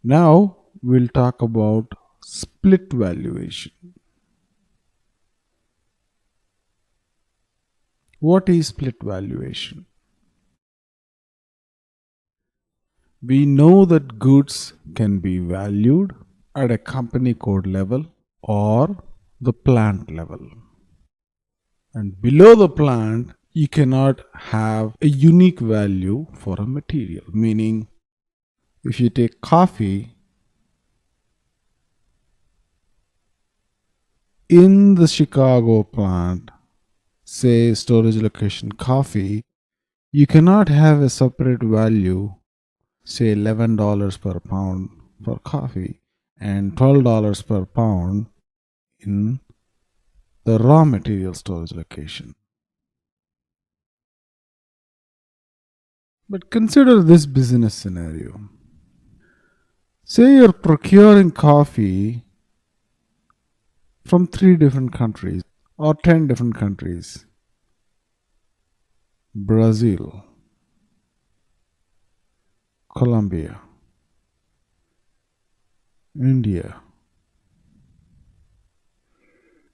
Now we'll talk about split valuation. What is split valuation? We know that goods can be valued at a company code level or the plant level. And below the plant, you cannot have a unique value for a material. Meaning, if you take coffee, in the Chicago plant, say storage location coffee, you cannot have a separate value, say $11 per pound for coffee and $12 per pound in the raw material storage location. But consider this business scenario. Say you're procuring coffee from 3 different countries or 10 different countries. Brazil, Colombia, India.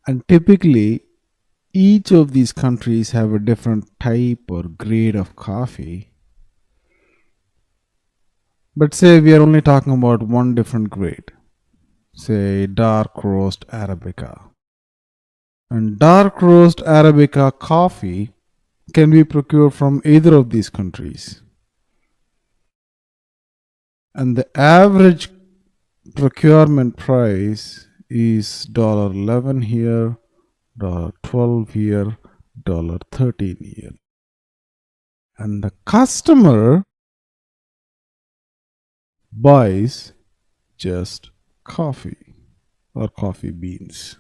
And typically, each of these countries have a different type or grade of coffee. But say we are only talking about one different grade, say dark roast Arabica. And dark roast Arabica coffee can be procured from either of these countries. And the average procurement price is $11 here, $12 here, $13 here. And the customer buys just coffee or coffee beans.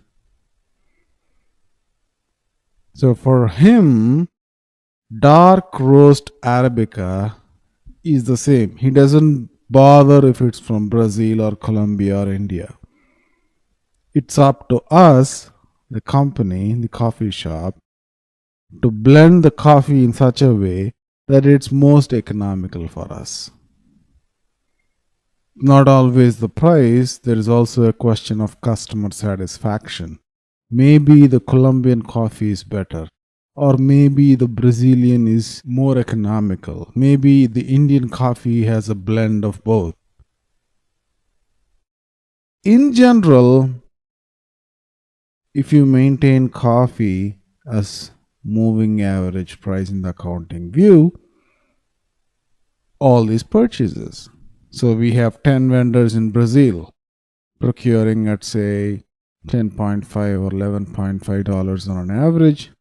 So for him, dark roast Arabica is the same. He doesn't bother if it's from Brazil or Colombia or India. It's up to us, the company, the coffee shop, to blend the coffee in such a way that it's most economical for us. Not always the price, there is also a question of customer satisfaction. Maybe the Colombian coffee is better, or maybe the Brazilian is more economical. Maybe the Indian coffee has a blend of both. In general, if you maintain coffee as moving average price in the accounting view, all these purchases. So we have 10 vendors in Brazil procuring at say $10.5 or $11.5 on an average.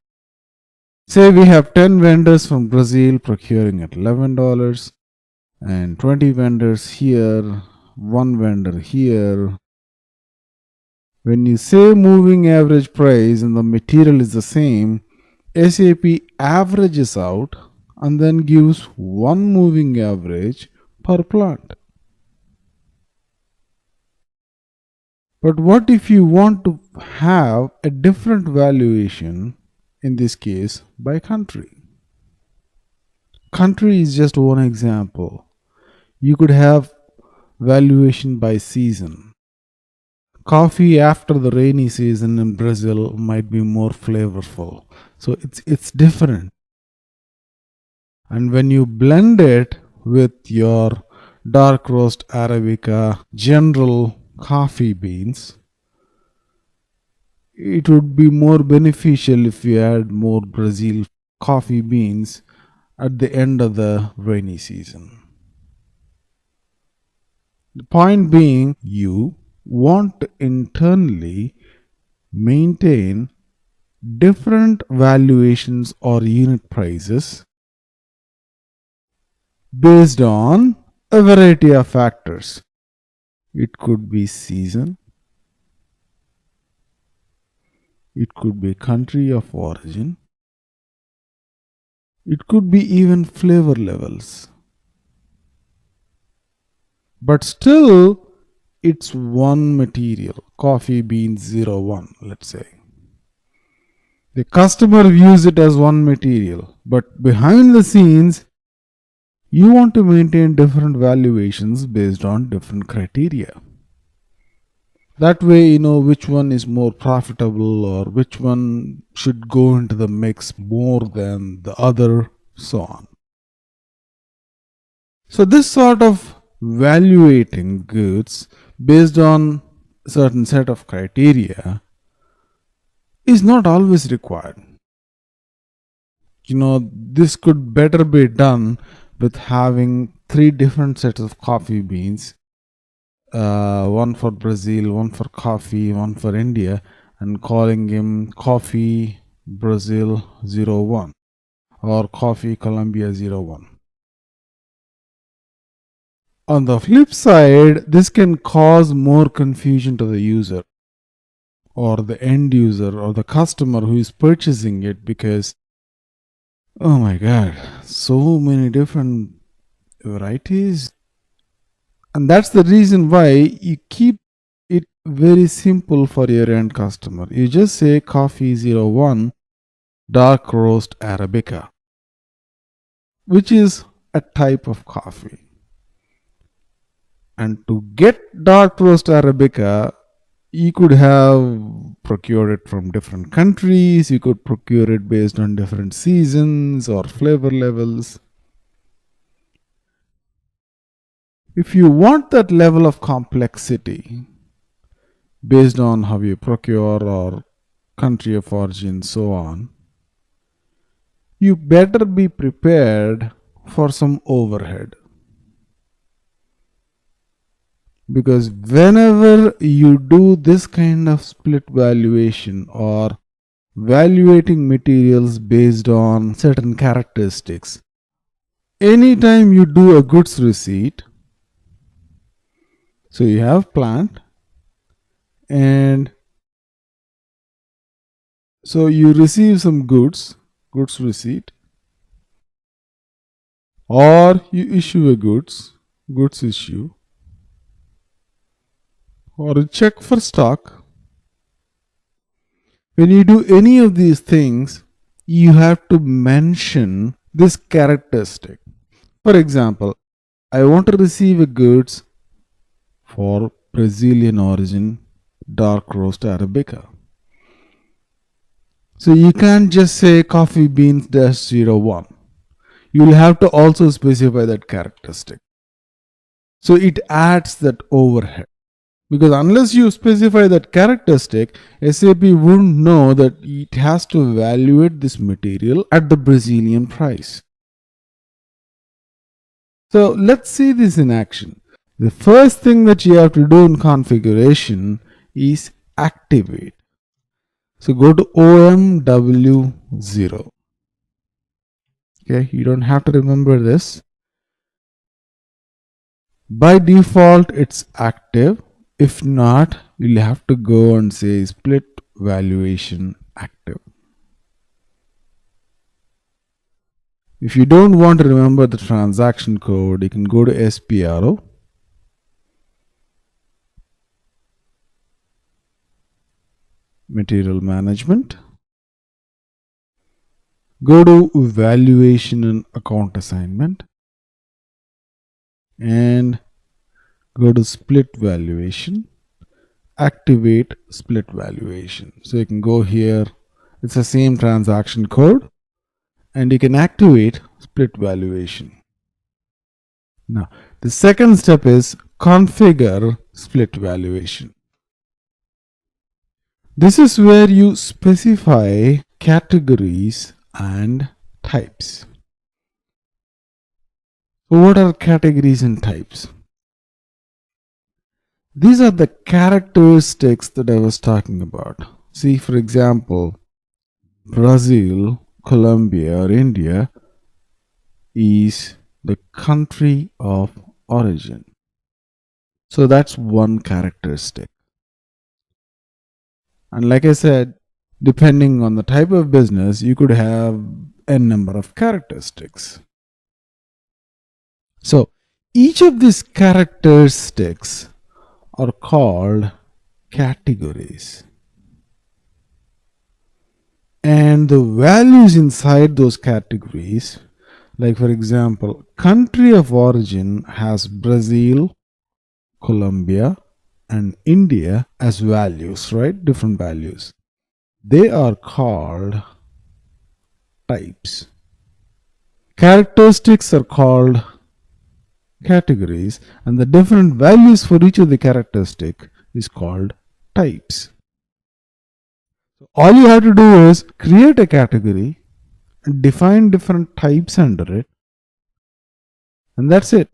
Say we have 10 vendors from Brazil procuring at $11 and 20 vendors here, one vendor here. When you say moving average price and the material is the same, SAP averages out and then gives one moving average per plant. But what if you want to have a different valuation, in this case by country? Country is just one example. You could have valuation by season. Coffee after the rainy season in Brazil might be more flavorful. So it's different. And when you blend it with your dark roast Arabica general coffee beans, it would be more beneficial if you add more Brazil coffee beans at the end of the rainy season. The point being, you want to internally maintain different valuations or unit prices based on a variety of factors. It could be season, it could be country of origin, it could be even flavor levels. But still, it's one material, coffee beans 01, let's say. The customer views it as one material, but behind the scenes, you want to maintain different valuations based on different criteria. That way, you know which one is more profitable or which one should go into the mix more than the other, so on. So, this sort of valuating goods based on a certain set of criteria is not always required. You know, this could better be done with having three different sets of coffee beans, one for Brazil, one for coffee, one for India, and calling him Coffee Brazil 01 or Coffee Colombia 01. On the flip side, this can cause more confusion to the user or the end user or the customer who is purchasing it, because oh my god, so many different varieties. And that's the reason why you keep it very simple for your end customer. You just say Coffee 01 Dark Roast Arabica, which is a type of coffee. And to get Dark Roast Arabica, you could have procured it from different countries, you could procure it based on different seasons or flavor levels. If you want that level of complexity based on how you procure or country of origin, so on, you better be prepared for some overhead. Because whenever you do this kind of split valuation or valuating materials based on certain characteristics, anytime you do a goods receipt, so you have plant and so you receive some goods receipt, or you issue a goods issue, or a check for stock. When you do any of these things, you have to mention this characteristic. For example, I want to receive a goods for Brazilian origin dark roast Arabica. So you can't just say coffee beans -01. You will have to also specify that characteristic. So it adds that overhead. Because unless you specify that characteristic, SAP wouldn't know that it has to evaluate this material at the Brazilian price. So let's see this in action. The first thing that you have to do in configuration is activate. So go to OMW0. Okay, you don't have to remember this. By default, it's active. If not, you'll have to go and say split valuation active. If you don't want to remember the transaction code, you can go to SPRO. Material management. Go to valuation and account assignment. And go to split valuation. Activate split valuation. So you can go here. It's the same transaction code. And you can activate split valuation. Now, the second step is configure split valuation. This is where you specify categories and types. So what are categories and types? These are the characteristics that I was talking about. See, for example, Brazil, Colombia, or India is the country of origin. So that's one characteristic. And like I said, depending on the type of business, you could have n number of characteristics. So each of these characteristics are called categories. And the values inside those categories Like for example, country of origin has Brazil, Colombia, and India as values, right? Different values. They are called types. Characteristics are called categories, and the different values for each of the characteristic is called types. So all you have to do is create a category, define different types under it, and that's it.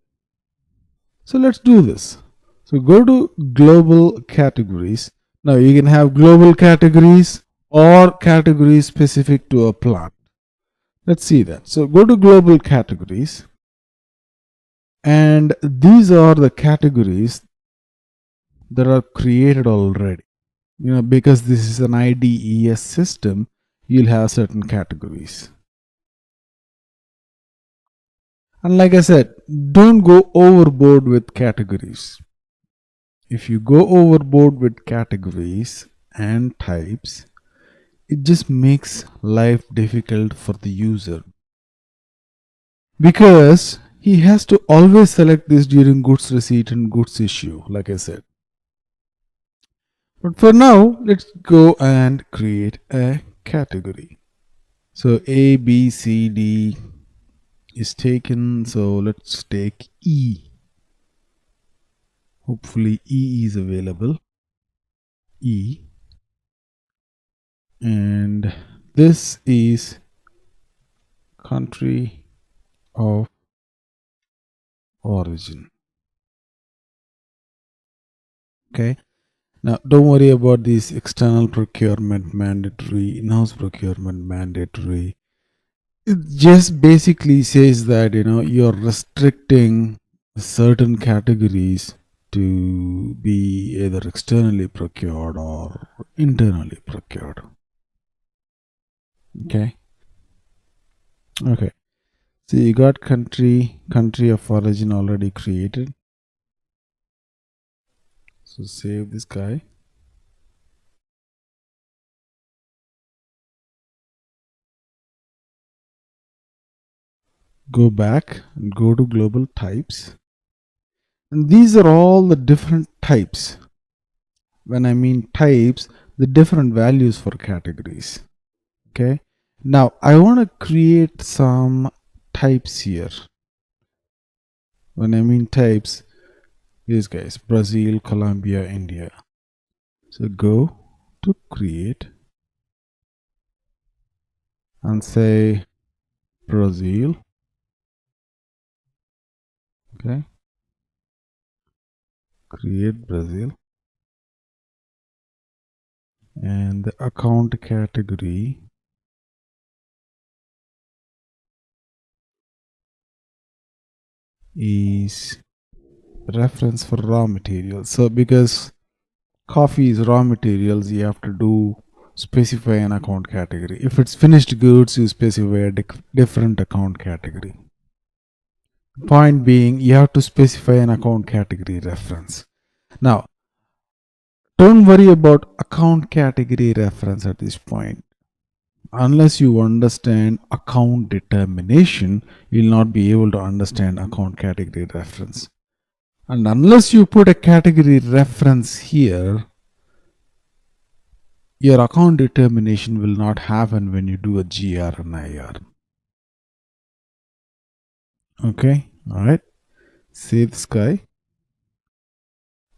So let's do this. So go to global categories. Now you can have global categories or categories specific to a plant. Let's see that. So go to global categories, and these are the categories that are created already. Because this is an IDES system, you'll have certain categories. And like I said, don't go overboard with categories. If you go overboard with categories and types, it just makes life difficult for the user, because he has to always select this during goods receipt and goods issue, like I said. But for now, let's go and create a category. So A, B, C, D is taken. So let's take E. Hopefully E is available. E. And this is country of origin. Okay. Now don't worry about this external procurement mandatory, in-house procurement mandatory. It just basically says that you're restricting certain categories to be either externally procured or internally procured. Okay. So you got country of origin already created. So save this guy. Go back and go to global types. And these are all the different types. When I mean types, the different values for categories. Okay. Now I want to create some types here. When I mean types, these guys: Brazil, Colombia, India. So go to create and say Brazil. Okay. Create Brazil. And the account category is reference for raw materials. So because coffee is raw materials, you have to specify an account category. If it's finished goods, you specify a different account category. Point being, you have to specify an account category reference. Now don't worry about account category reference at this point. Unless you understand account determination, you'll not be able to understand account category reference. And unless you put a category reference here, your account determination will not happen when you do a GR and IR. Okay, all right. Save this guy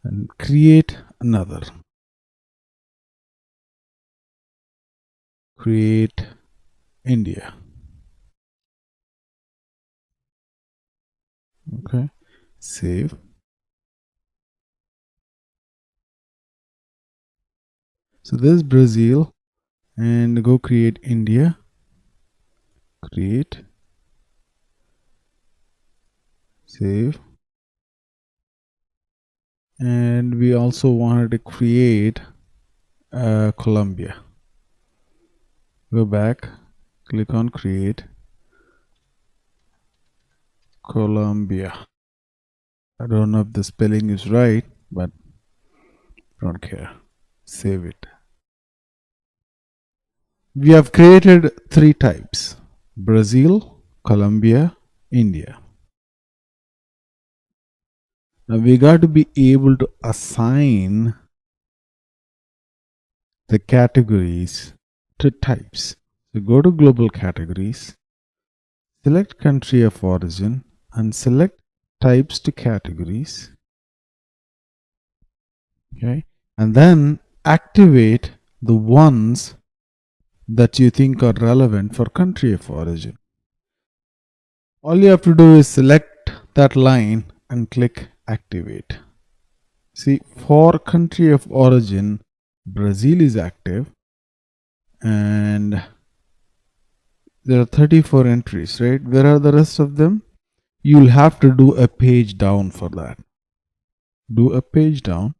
and create another. Create India. Okay, save. So this is Brazil, and go create India. Create. Save. And we also wanted to create Colombia. Go back, click on create Colombia. I don't know if the spelling is right, but don't care. Save it. We have created 3 types: Brazil, Colombia, India. Now we got to be able to assign the categories to types. So go to global categories, select country of origin and select types to categories. Okay. And then activate the ones that you think are relevant for country of origin. All you have to do is select that line and click activate. See, for country of origin, Brazil is active and there are 34 entries, right? Where are the rest of them? You'll have to do a page down for that. Do a page down,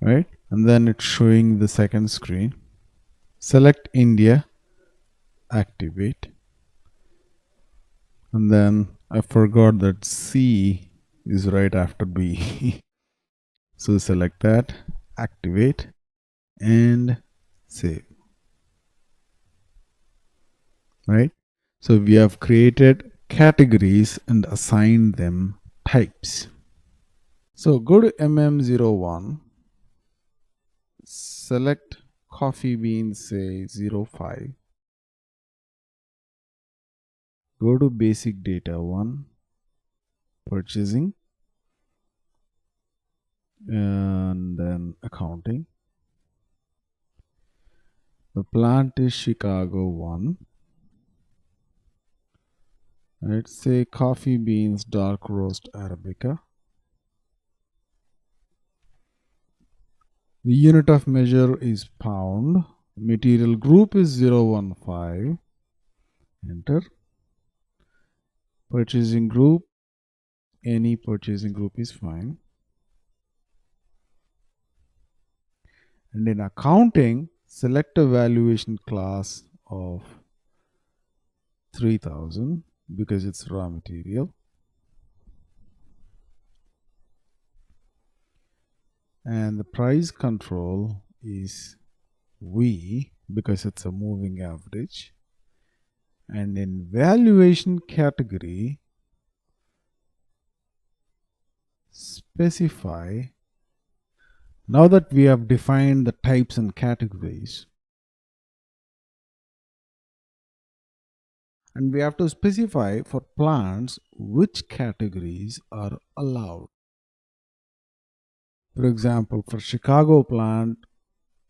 right? And then it's showing the second screen. Select India, activate. And then I forgot that C is right after B. So select that, activate and save. Right? So we have created categories and assigned them types. So go to MM01, select coffee beans, say 05. Go to basic data 1, purchasing, and then accounting. The plant is Chicago 1. Let's say coffee beans dark roast Arabica. The unit of measure is pound. Material group is 015. Enter. Purchasing group, any purchasing group is fine. And in accounting, select a valuation class of 3000 because it's raw material. And the price control is V because it's a moving average. And in valuation category, specify. Now that we have defined the types and categories, and we have to specify for plants which categories are allowed. For example, for Chicago plant,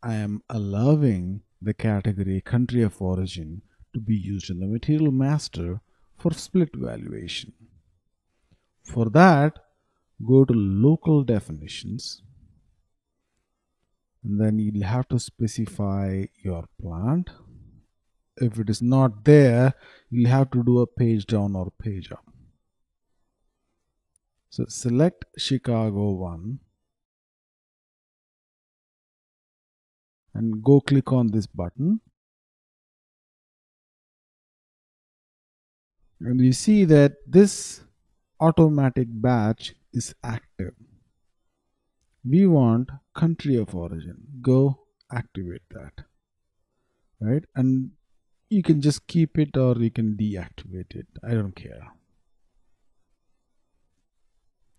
I am allowing the category country of origin to be used in the material master for split valuation. For that, go to local definitions, and then you'll have to specify your plant. If it is not there, you'll have to do a page down or page up. So select Chicago 1 and go click on this button. And you see that this automatic batch is active. We want country of origin. Go activate that. Right? And you can just keep it or you can deactivate it. I don't care.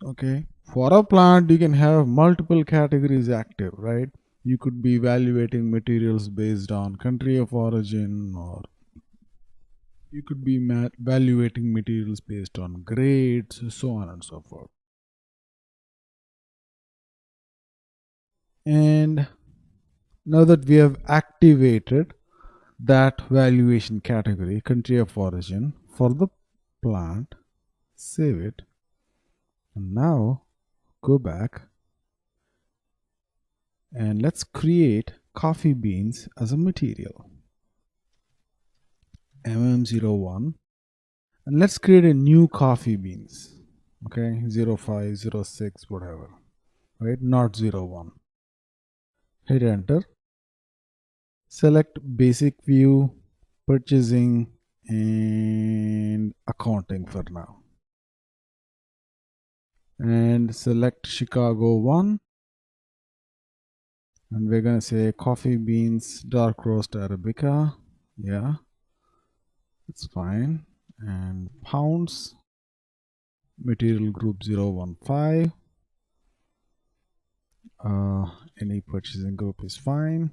Okay. For a plant, you can have multiple categories active, right? You could be evaluating materials based on country of origin, or you could be evaluating materials based on grades, so on and so forth. And now that we have activated that valuation category, country of origin, for the plant, save it. And now go back and let's create coffee beans as a material. MM01, and let's create a new coffee beans. Okay, 05, 06, whatever, right? Not 01. Hit enter. Select basic view, purchasing, and accounting for now. And select Chicago 1. And we're going to say coffee beans dark roast Arabica. Yeah, it's fine. And pounds, material group 015. Uh, any purchasing group is fine.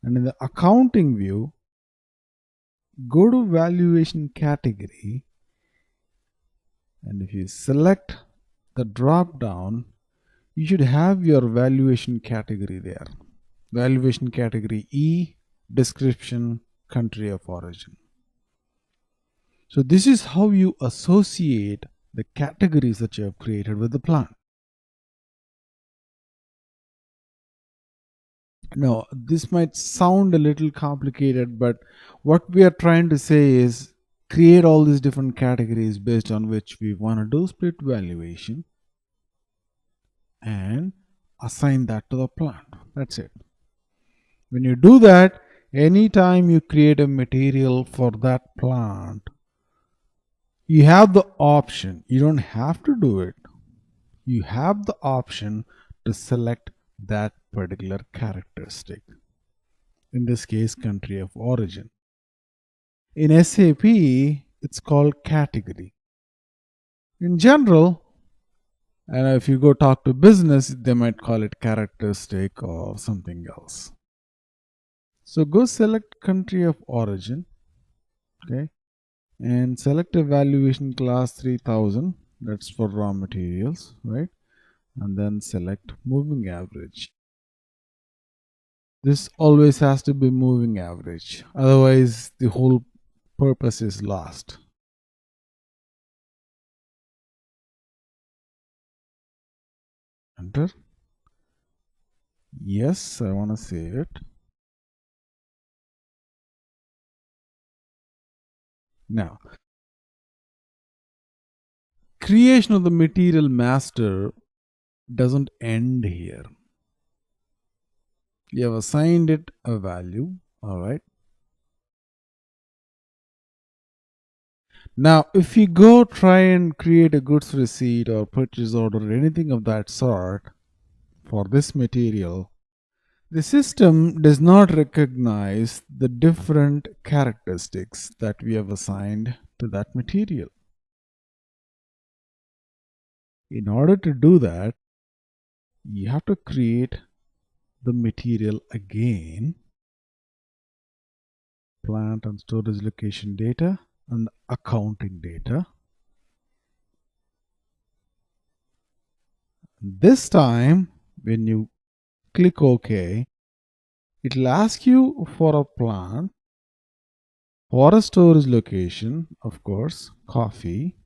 And in the accounting view, go to valuation category, and if you select the drop down, you should have your valuation category there. Valuation category E, description, country of origin. So this is how you associate the categories that you have created with the plant. Now, this might sound a little complicated, but what we are trying to say is create all these different categories based on which we want to do split valuation and assign that to the plant. That's it. When you do that, anytime you create a material for that plant, you have the option. You don't have to do it. You have the option to select that particular characteristic. In this case, country of origin. In SAP, it's called category. In general, and if you go talk to business, they might call it characteristic or something else. So go select country of origin, okay, and select a valuation class 3000. That's for raw materials, right? And then select moving average. This always has to be moving average, otherwise the whole purpose is lost. Enter. Yes, I want to save it. Now, creation of the material master doesn't end here. You have assigned it a value, all right. Now, if you go try and create a goods receipt or purchase order or anything of that sort for this material, the system does not recognize the different characteristics that we have assigned to that material. In order to do that, you have to create the material again, plant and storage location data and accounting data. This time, when you click OK, it will ask you for a plant, for a storage location, of course, coffee,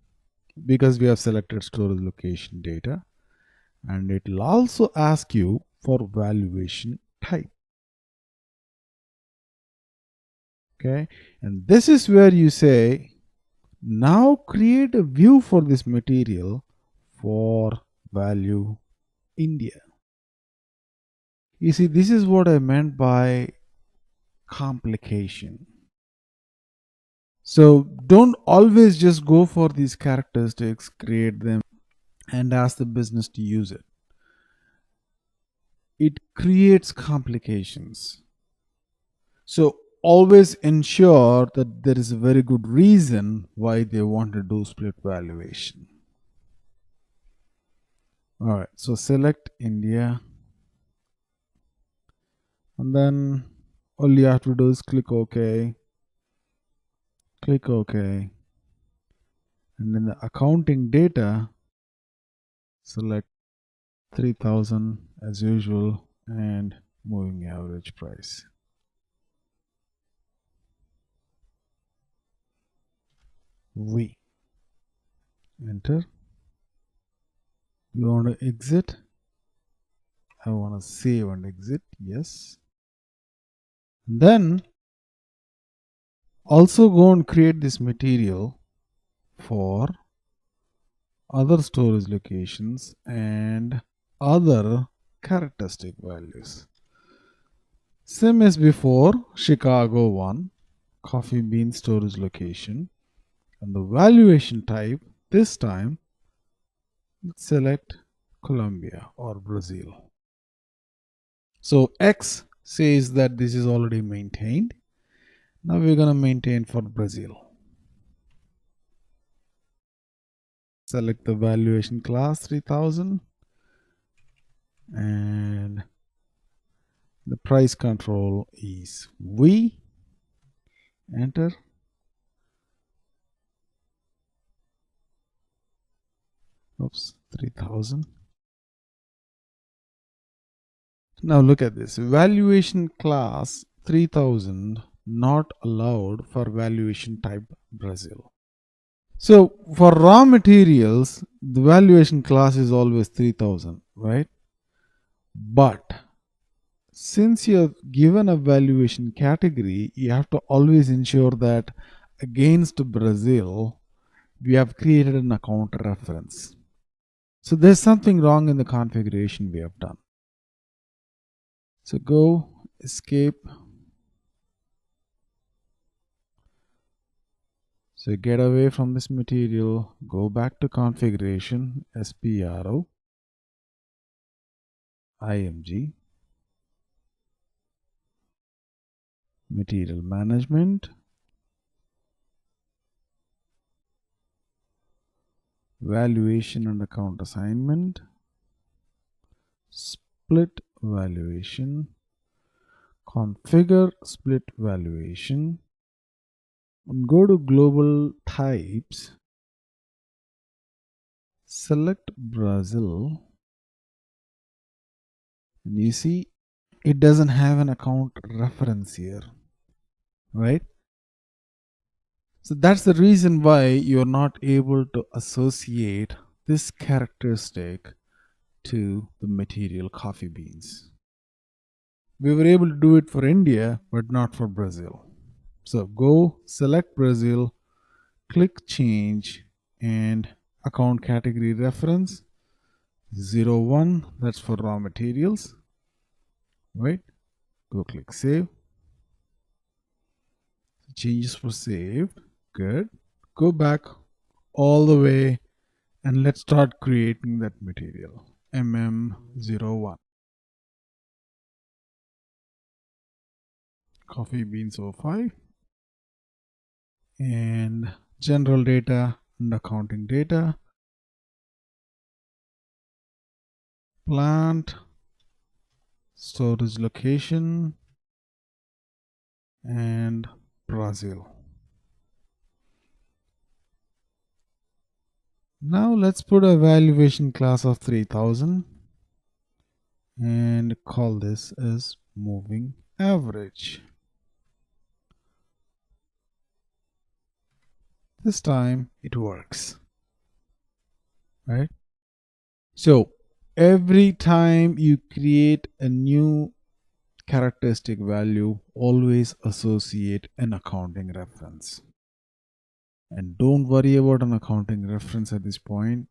because we have selected storage location data, and it will also ask you for valuation type. Okay, and this is where you say, now create a view for this material for value India. You see, this is what I meant by complication. So don't always just go for these characteristics, create them, and ask the business to use it. It creates complications. So always ensure that there is a very good reason why they want to do split valuation. All right, so select India, and then all you have to do is click OK, click OK, and in the accounting data, select 3000 as usual and moving average price. V. Enter. You want to exit? I want to save and exit. Yes. Then also go and create this material for other storage locations and other characteristic values. Same as before, Chicago 1, coffee bean storage location, and the valuation type this time, let's select Colombia or Brazil. So X says that this is already maintained. Now we're going to maintain for Brazil. Select the valuation class 3000 and the price control is V. Enter. Oops, 3000. Now look at this. Valuation class 3000 not allowed for valuation type Brazil. So for raw materials, the valuation class is always 3000, right? But since you're given a valuation category, you have to always ensure that against Brazil, we have created an account reference. So there's something wrong in the configuration we have done. So go, escape. So get away from this material, go back to configuration, SPRO, IMG, material management, valuation and account assignment, split valuation, configure split valuation, and go to global types, select Brazil, and you see it doesn't have an account reference here, right? So that's the reason why you're not able to associate this characteristic to the material coffee beans. We were able to do it for India, but not for Brazil. So go select Brazil, click change, and account category reference 01, that's for raw materials, right? Go click save. Changes were saved. Good. Go back all the way and let's start creating that material. MM01. Coffee beans 05. And general data and accounting data. Plant. Storage location. And Brazil. Now let's put a valuation class of 3000 and call this as moving average. This time it works, right? So every time you create a new characteristic value, always associate an accounting reference. And don't worry about an accounting reference at this point.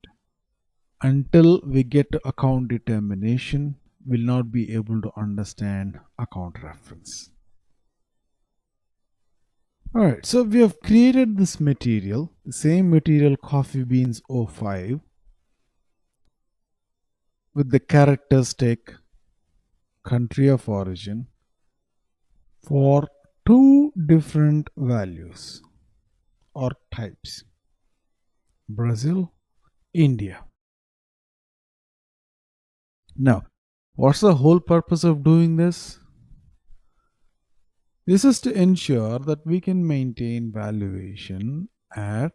Until we get to account determination, we'll not be able to understand account reference. Alright, so we have created this material, the same material coffee beans 05 with the characteristic country of origin for two different values or types: Brazil, India. Now, what's the whole purpose of doing this? This is to ensure that we can maintain valuation at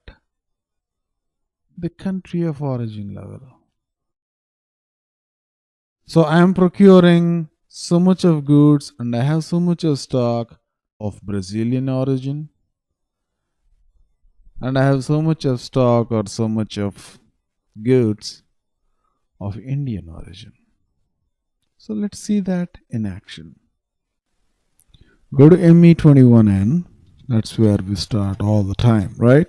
the country of origin level. So I am procuring so much of goods and I have so much of stock of Brazilian origin, and I have so much of stock or so much of goods of Indian origin. So let's see that in action. Go to ME21N. That's where we start all the time, right?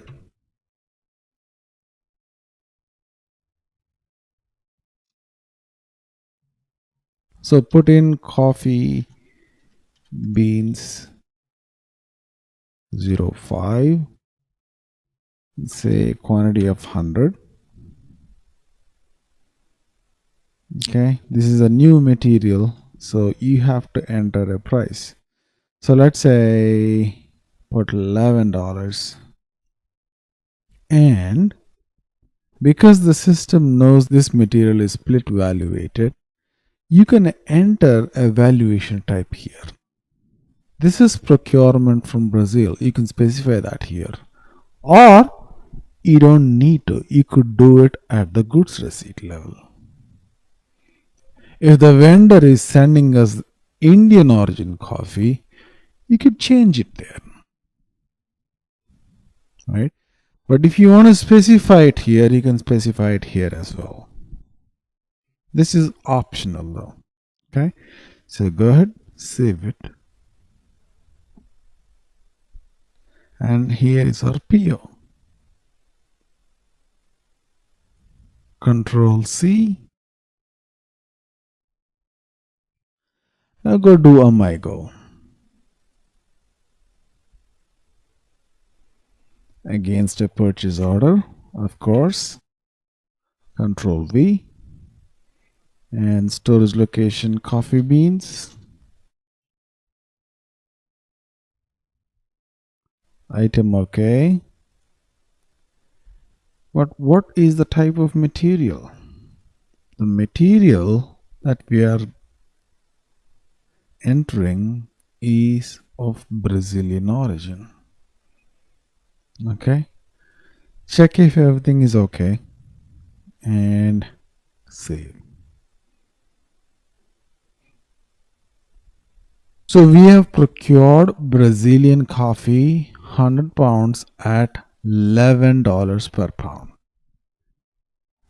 So put in coffee beans 05, say quantity of 100. Okay, this is a new material, so you have to enter a price. So let's say put $11. And because the system knows this material is split valuated, you can enter a valuation type here. This is procurement from Brazil. You can specify that here. Or you don't need to. You could do it at the goods receipt level. If the vendor is sending us Indian origin coffee, you could change it there. Right? But if you want to specify it here, you can specify it here as well. This is optional though. Okay. So go ahead, save it. And here is our PO. Control C. Now go do a MyGo. Against a purchase order, of course. Control V. And storage location coffee beans. Item OK. But what is the type of material? The material that we are entering is of Brazilian origin. Okay. Check if everything is okay and save. So we have procured Brazilian coffee 100 pounds at $11 per pound.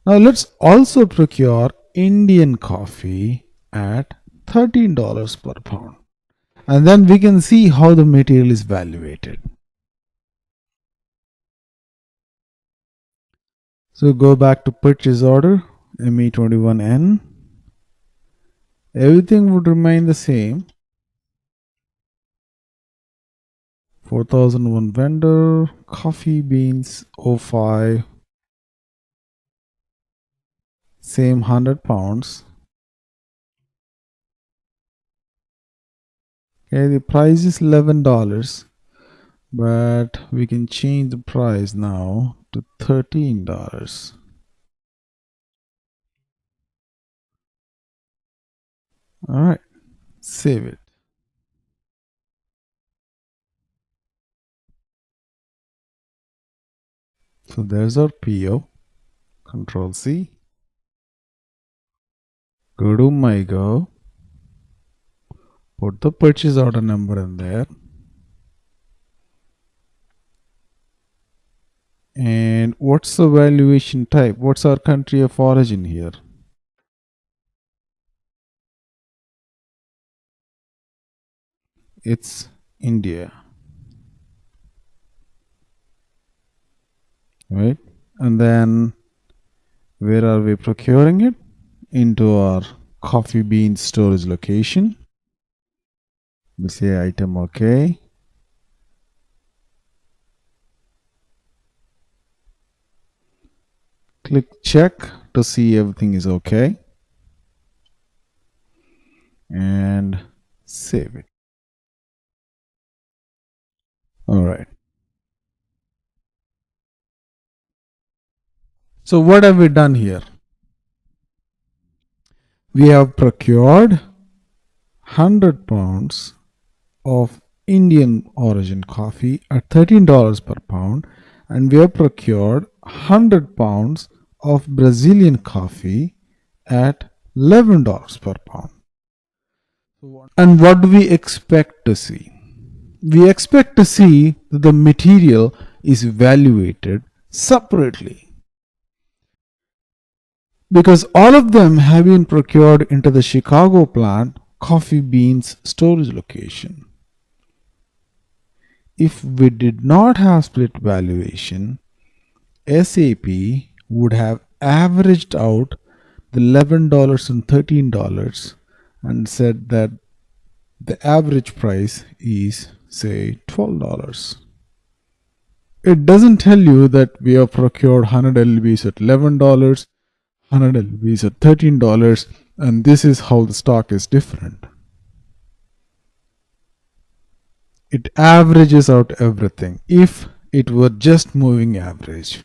Now let's also procure Indian coffee at $13 per pound. And then we can see how the material is valuated. So go back to purchase order, ME21N. Everything would remain the same. 4001 vendor, coffee beans 05, same 100 pounds. Okay, the price is $11, but we can change the price now to $13. All right, save it. So there's our PO. Control C. Go to MyGo. Put the purchase order number in there. And what's the valuation type? What's our country of origin here? It's India. Right? And then where are we procuring it? Into our coffee bean storage location. We say item OK. Click check to see everything is okay. And save it. All right. So what have we done here? We have procured 100 pounds of Indian origin coffee at $13 per pound, and we have procured 100 pounds of Brazilian coffee at $11 per pound. And what do we expect to see? We expect to see that the material is evaluated separately, because all of them have been procured into the Chicago plant coffee beans storage location. If we did not have split valuation, SAP would have averaged out the $11 and $13 and said that the average price is, say, $12. It doesn't tell you that we have procured 100 LBs at $11, 100 LBs at $13, and this is how the stock is different. It averages out everything if it were just moving average.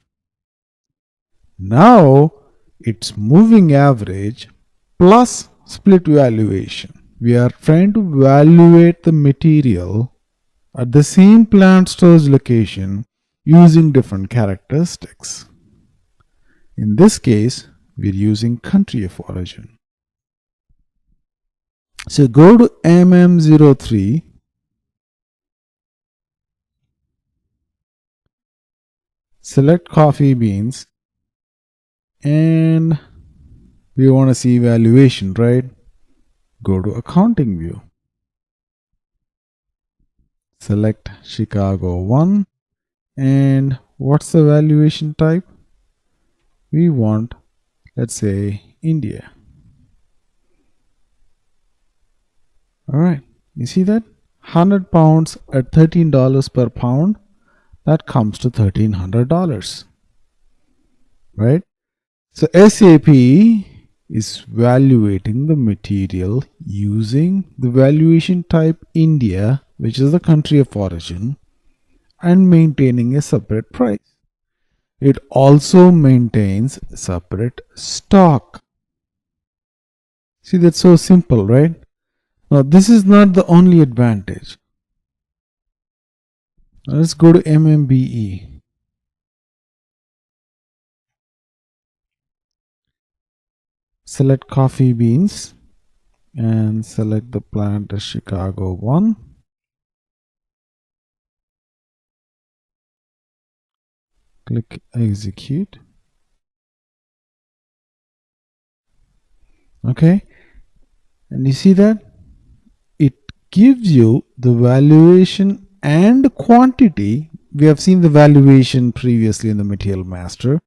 Now it's moving average plus split valuation. We are trying to evaluate the material at the same plant storage location using different characteristics. In this case, we're using country of origin. So go to MM03, select coffee beans, and we want to see valuation, right? Go to accounting view. Select Chicago 1, and what's the valuation type? We want, let's say, India. All right, you see that? 100 pounds at $13 per pound, that comes to $1,300, right? So SAP is valuating the material using the valuation type India, which is the country of origin, and maintaining a separate price. It also maintains separate stock. See, that's so simple, right? Now, this is not the only advantage. Now, let's go to MMBE. Select coffee beans and select the plant as Chicago 1. Click execute. Okay, and you see that it gives you the valuation and quantity. We have seen the valuation previously in the material master.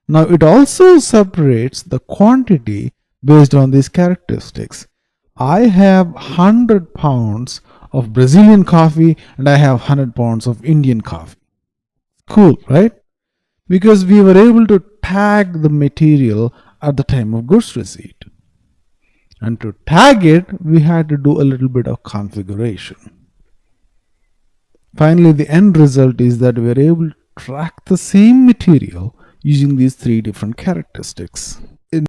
Now it also separates the quantity based on these characteristics. I have 100 pounds of Brazilian coffee and I have 100 pounds of Indian coffee. Cool, right? Because we were able to tag the material at the time of goods receipt. And to tag it, we had to do a little bit of configuration. Finally, the end result is that we are able to track the same material using these three different characteristics.